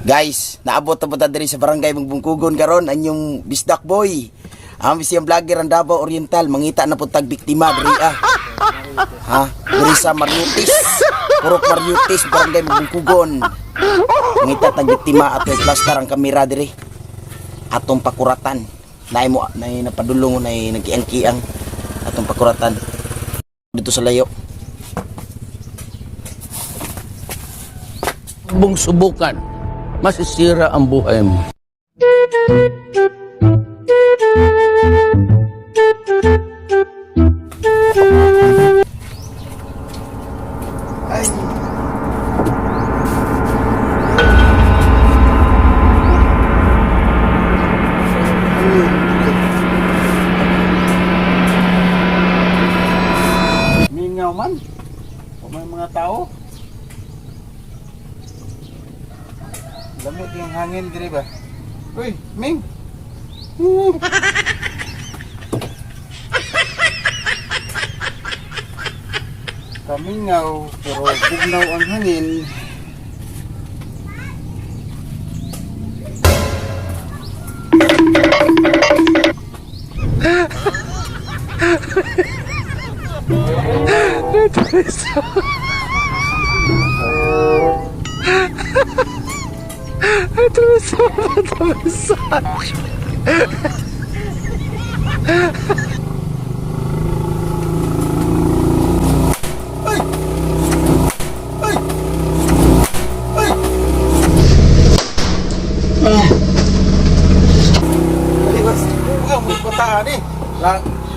Guys, naabot na po ta diri sa barangay Magbungkugon karon anyong Bisdak Boy. Ang siyang vlogger ang Davao Oriental, mangita na po tag biktima diri Ha? Diri sa Mariutis. Purok Mariutis, barangay Magbungkugon. Mangita tag biktima ato plaster ang kamera diri. Atong pakuratan. Nay mo nay napadulong nay nagiangkiang atong pakuratan dito sa layo. Bung subukan, masisira ang buhay mo. Ay. Mingaw man. O may mga tao. Lamot yung hangin diri ba? Uy, Ming. Kamingaw pero bugnaw ang hangin.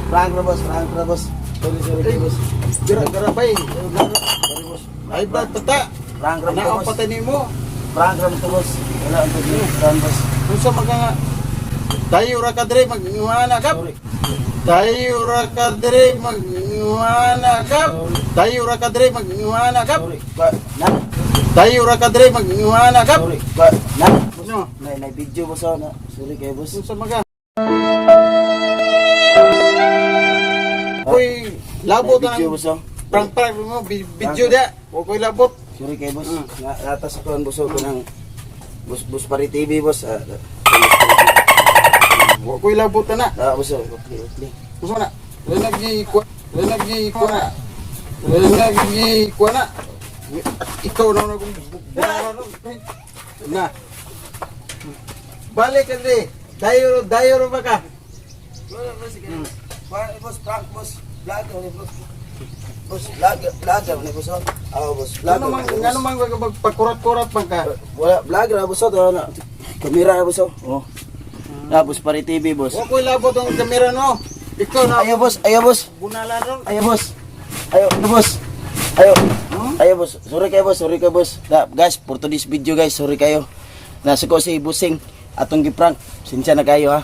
Prank na boss. Sorry boss. Gara-gara bay. Sorry boss. Ay ba tata? Prank na Naong boss. patay nimo. Prank na to boss. Wala ang pagkakas boss. Unsa mga tayo ra ka diri magmana kap? Sorry. Tayo ra ka diri magmana kap. Tayo ra ka diri magmana kap. Sorry. Na. Tayo ra ka diri magmana kap. Sorry. Na. No. Nay video boss na. Sorry kay boss. Unsa mga Koy labot Nay video ang boss. prank mo video da. O koy labot. Sorry kay boss. Natas ako ang boss ko ng Bus Pari TV boss. O koy labot na. Boss. Okay. Unsa na? Renagi ko na. Renagi ko na. Ikaw na kung na. Balik ka diri. Dayo ba ka? Boss, prank boss. Vlog ni boss. Boss, vlog ni boss. Boss, vlog. Ngano man magpakurat-kurat man ka? Wala, vlog ra boss to na. Kamera boss. Oh. Bus Pari TV boss. O koy labot ang kamera no. Ikaw na. Ayo boss. Bunala ron. Ayo boss. Ayo boss. Sorry kay boss. Guys, for today's video guys, sorry kayo. Nasa ko si Busing atong giprank. Sinsya na kayo ha.